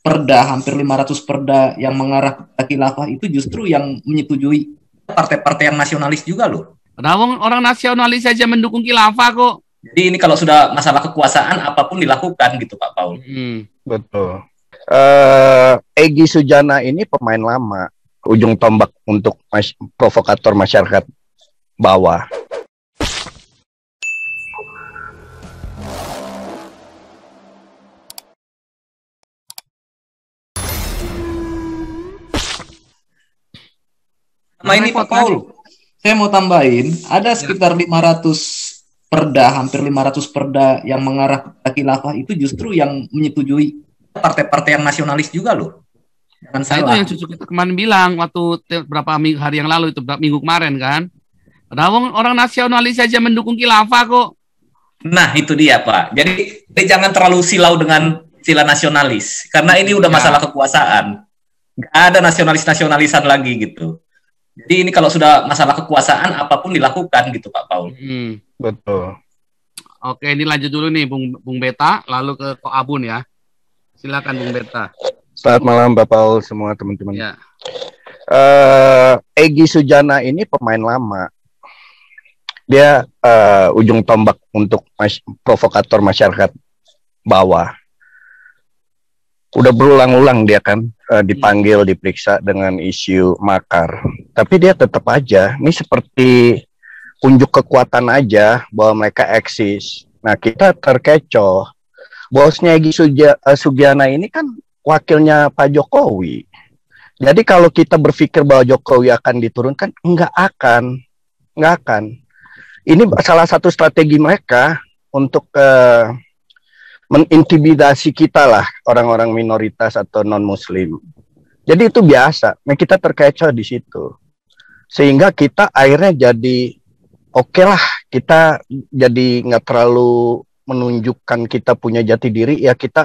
perda, hampir 500 perda yang mengarah ke khilafah itu justru yang menyetujui partai-partai yang nasionalis juga loh. Padahal orang nasionalis saja mendukung khilafah kok. Jadi ini kalau sudah masalah kekuasaan apapun dilakukan gitu Pak Paul. Betul. Egy Sujana ini pemain lama, ujung tombak untuk provokator masyarakat bawah. Nah ini Pak Paul, saya mau tambahin, ada sekitar 500 perda, hampir 500 perda yang mengarah ke khilafah itu justru yang menyetujui partai-partai yang nasionalis juga loh. Jangan salah. Itu yang cucu kita kemarin bilang waktu berapa hari yang lalu itu, minggu kemarin kan. Padahal orang nasionalis saja mendukung khilafah kok. Nah itu dia Pak. Jadi jangan terlalu silau dengan istilah nasionalis, karena ini udah masalah kekuasaan. Nggak ada nasionalis-nasionalisan lagi gitu. Jadi ini kalau sudah masalah kekuasaan apapun dilakukan gitu Pak Paul. Betul. Oke, ini lanjut dulu nih Bung Beta, lalu ke Ko Abun ya. Silakan Bung Beta. Selamat malam Pak Paul semua teman-teman. Ya. Egy Sujana ini pemain lama. Dia ujung tombak untuk provokator masyarakat bawah. Udah berulang-ulang dia kan dipanggil, diperiksa dengan isu makar. Tapi dia tetap aja, ini seperti unjuk kekuatan aja bahwa mereka eksis. Nah kita terkecoh. Bosnya Egy Sujana ini kan wakilnya Pak Jokowi. Jadi kalau kita berpikir bahwa Jokowi akan diturunkan, nggak akan. Ini salah satu strategi mereka untuk mengintimidasi kita lah, orang-orang minoritas atau non-muslim. Jadi itu biasa, nah kita terkecoh di situ. Sehingga kita akhirnya jadi oke lah, kita jadi nggak terlalu menunjukkan kita punya jati diri, ya kita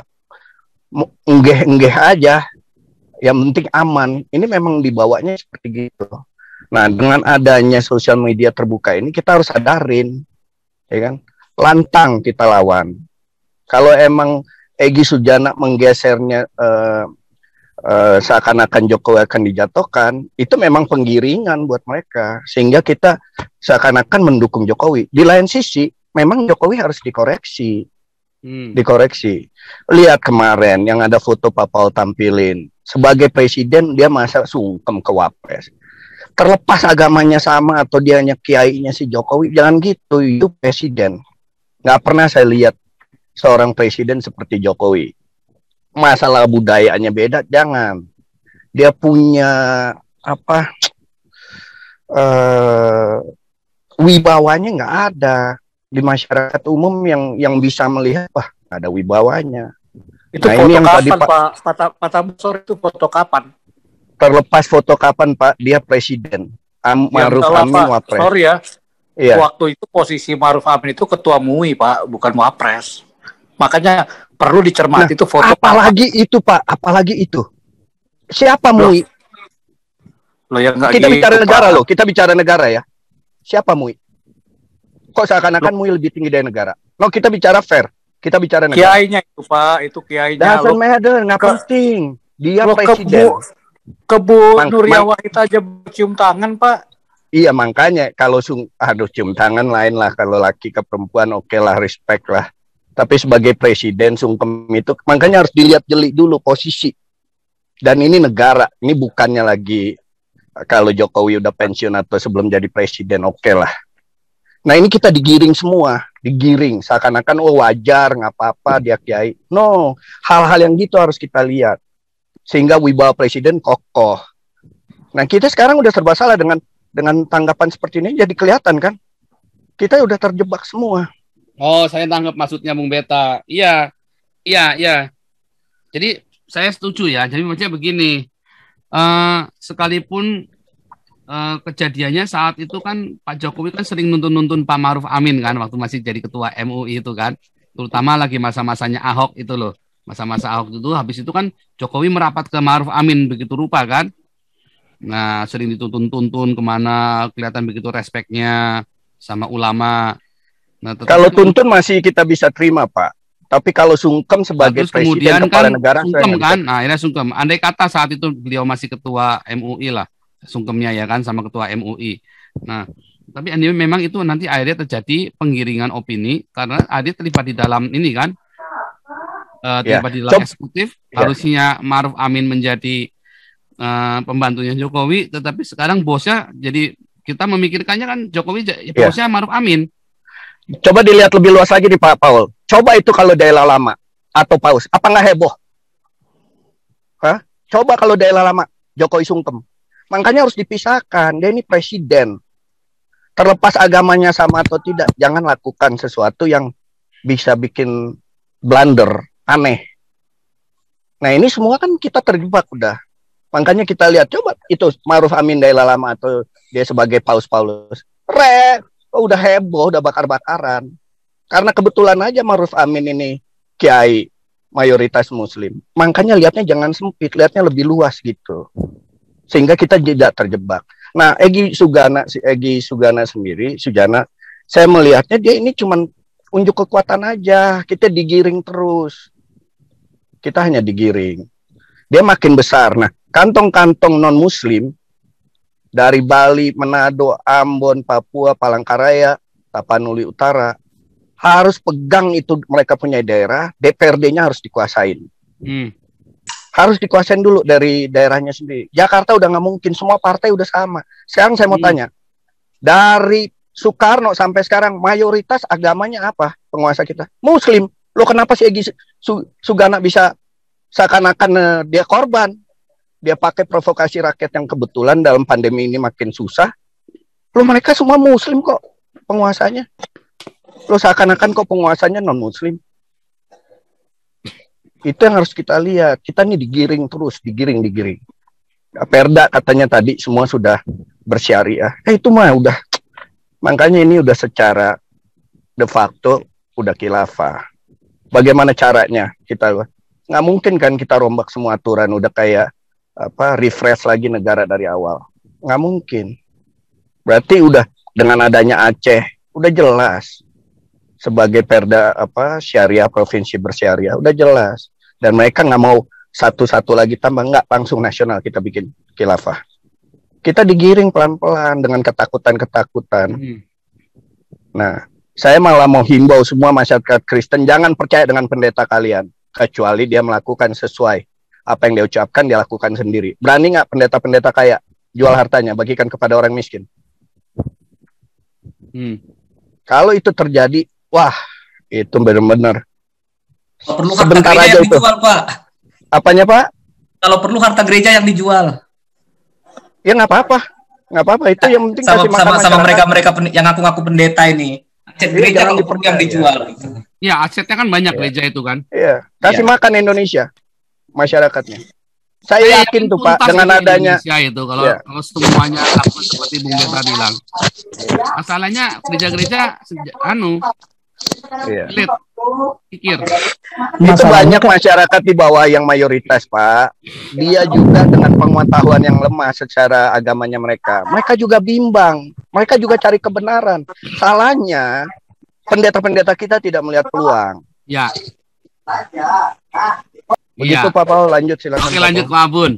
enggeh aja, yang penting aman. Ini memang dibawanya seperti gitu. Nah dengan adanya sosial media terbuka ini kita harus sadarin, ya kan, lantang kita lawan. Kalau emang Egy Sujana menggesernya seakan-akan Jokowi akan dijatuhkan, itu memang penggiringan buat mereka, sehingga kita seakan-akan mendukung Jokowi. Di lain sisi, memang Jokowi harus dikoreksi. Lihat kemarin yang ada foto Pak Paul tampilin, sebagai presiden dia masa sungkem ke Wapres. Terlepas agamanya sama atau dia hanya kiainya si Jokowi, jangan gitu, itu presiden. Nggak pernah saya lihat seorang presiden seperti Jokowi. Masalah budayanya beda, jangan. Dia punya apa? Wibawanya nggak ada di masyarakat umum yang bisa melihat, wah ada wibawanya. Itu foto ini yang kapan, tadi Pak Tabsor, itu foto kapan? Terlepas foto kapan Pak, dia presiden. Ma'ruf Amin Wapres. Sorry ya. Iya. Waktu itu posisi Ma'ruf Amin itu ketua MUI Pak, bukan Wapres. Makanya perlu dicermati itu foto. Apalagi itu Pak, apalagi itu. Siapa MUI? Kita bicara negara loh, kita bicara negara ya. Siapa MUI? Kok seakan-akan MUI lebih tinggi dari negara? Loh kita bicara fair, kita bicara negara. Kiainya itu Pak, itu kiainya. Doesn't matter, nggak penting. Dia presiden. Kebu Nuria Wahid aja cium tangan Pak. Iya makanya kalau cium tangan lain lah, kalau laki ke perempuan oke lah, respect lah. Tapi sebagai presiden sungkem itu, makanya harus dilihat jeli dulu posisi. Dan ini negara, ini bukannya lagi kalau Jokowi udah pensiun atau sebelum jadi presiden, oke lah. Nah ini kita digiring semua, digiring seakan-akan wajar, nggak apa-apa dia kiai. No, hal-hal yang gitu harus kita lihat. Sehingga wibawa presiden kokoh. Nah kita sekarang udah serba salah dengan tanggapan seperti ini, jadi kelihatan kan? Kita udah terjebak semua. Oh, saya tanggap maksudnya Bung Beta. Iya. Jadi saya setuju ya. Jadi maksudnya begini, sekalipun kejadiannya saat itu kan Pak Jokowi kan sering nuntun Pak Ma'ruf Amin kan, waktu masih jadi ketua MUI itu kan, terutama lagi masa-masanya Ahok itu loh. Masa-masa Ahok itu, habis itu kan Jokowi merapat ke Ma'ruf Amin begitu rupa kan. Nah, sering dituntun kemana, kelihatan begitu respeknya sama ulama. Nah, kalau tuntun masih kita bisa terima Pak. Tapi kalau sungkem sebagai Terus presiden kemudian kepala kan negara, saya sungkem nggak kan, bisa. nah akhirnya sungkem. Andai kata saat itu beliau masih ketua MUI lah, sungkemnya ya kan sama ketua MUI. Nah, tapi anyway, memang itu nanti akhirnya terjadi penggiringan opini karena Adi terlibat di dalam ini kan, Ya, terlibat di dalam eksekutif. ya. Harusnya Maruf Amin menjadi pembantunya Jokowi, tetapi sekarang bosnya jadi kita memikirkannya kan Jokowi bosnya Maruf Amin. Coba dilihat lebih luas lagi nih Pak Paul. Coba itu kalau daerah lama atau paus, apa nggak heboh? Hah? Coba kalau daerah lama Jokowi sungkem. Makanya harus dipisahkan. Dia ini presiden. Terlepas agamanya sama atau tidak, jangan lakukan sesuatu yang bisa bikin blunder, aneh. Nah ini semua kan kita terjebak udah. Makanya kita lihat, coba itu Maruf Amin daerah lama atau dia sebagai paus-paulus. Udah heboh, udah bakar-bakaran. Karena kebetulan aja Maruf Amin ini kiai mayoritas muslim. Makanya lihatnya jangan sempit, lihatnya lebih luas gitu. Sehingga kita tidak terjebak. Nah, Egy Sugana sendiri, saya melihatnya dia ini cuman unjuk kekuatan aja. Kita digiring terus. Kita hanya digiring. Dia makin besar. Nah, kantong-kantong non-muslim dari Bali, Manado, Ambon, Papua, Palangkaraya, Tapanuli Utara harus pegang itu mereka punya daerah, DPRD-nya harus dikuasain. Harus dikuasain dulu dari daerahnya sendiri. Jakarta udah nggak mungkin, semua partai udah sama. Sekarang saya mau tanya, dari Soekarno sampai sekarang mayoritas agamanya apa penguasa kita? Muslim. Lo kenapa sih Egy Sugana bisa seakan-akan dia korban? Dia pakai provokasi rakyat yang kebetulan dalam pandemi ini makin susah. Lo mereka semua muslim kok penguasanya. Lo seakan-akan kok penguasanya non-muslim. Itu yang harus kita lihat. Kita nih digiring terus, digiring. Perda katanya tadi semua sudah bersyariah. Itu mah udah. Makanya ini udah secara de facto udah khilafah. Bagaimana caranya? Kita nggak mungkin kan kita rombak semua aturan udah kayak refresh lagi negara dari awal. Nggak mungkin. Berarti udah dengan adanya Aceh udah jelas sebagai perda syariah provinsi bersyariah udah jelas. Dan mereka nggak mau satu-satu lagi tambah, nggak langsung nasional kita bikin khilafah. Kita digiring pelan-pelan dengan ketakutan. Nah, saya malah mau himbau semua masyarakat Kristen jangan percaya dengan pendeta kalian kecuali dia melakukan sesuai apa yang dia ucapkan, dia lakukan sendiri. Berani nggak pendeta-pendeta kaya jual hartanya, bagikan kepada orang miskin? Kalau itu terjadi, wah, itu benar-benar. Perlu Sebentar harta gereja aja yang dijual, Pak. Apanya, Pak? Kalau perlu harta gereja yang dijual. Ya nggak apa-apa. Nggak apa-apa, itu yang penting kasih makan sama mereka yang ngaku-ngaku pendeta ini. Aset gereja kalau perlu yang dijual. Ya, asetnya kan banyak gereja itu kan. Iya, kasih makan Indonesia. Masyarakatnya. Saya yakin tuh Pak dengan adanya itu kalau semuanya laku seperti Bung Beta bilang. Masalahnya gereja-gereja pikir. Itu banyak masyarakat di bawah yang mayoritas Pak. Dia juga dengan pengetahuan yang lemah secara agamanya mereka. Mereka juga bimbang. Mereka juga cari kebenaran. Salahnya pendeta-pendeta kita tidak melihat peluang. Ya. Begitu Pak Paul, lanjut silakan. Oke, lanjut Pak Abun.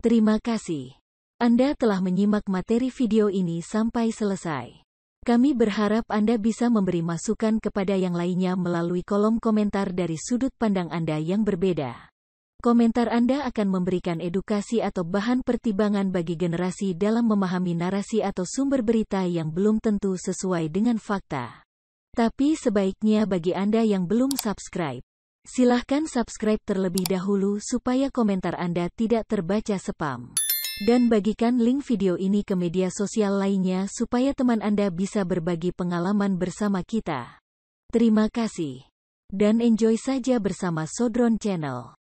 Terima kasih. Anda telah menyimak materi video ini sampai selesai. Kami berharap Anda bisa memberi masukan kepada yang lainnya melalui kolom komentar dari sudut pandang Anda yang berbeda. Komentar Anda akan memberikan edukasi atau bahan pertimbangan bagi generasi dalam memahami narasi atau sumber berita yang belum tentu sesuai dengan fakta. Tapi sebaiknya bagi Anda yang belum subscribe, silahkan subscribe terlebih dahulu supaya komentar Anda tidak terbaca spam. Dan bagikan link video ini ke media sosial lainnya supaya teman Anda bisa berbagi pengalaman bersama kita. Terima kasih. Dan enjoy saja bersama Sodron Channel.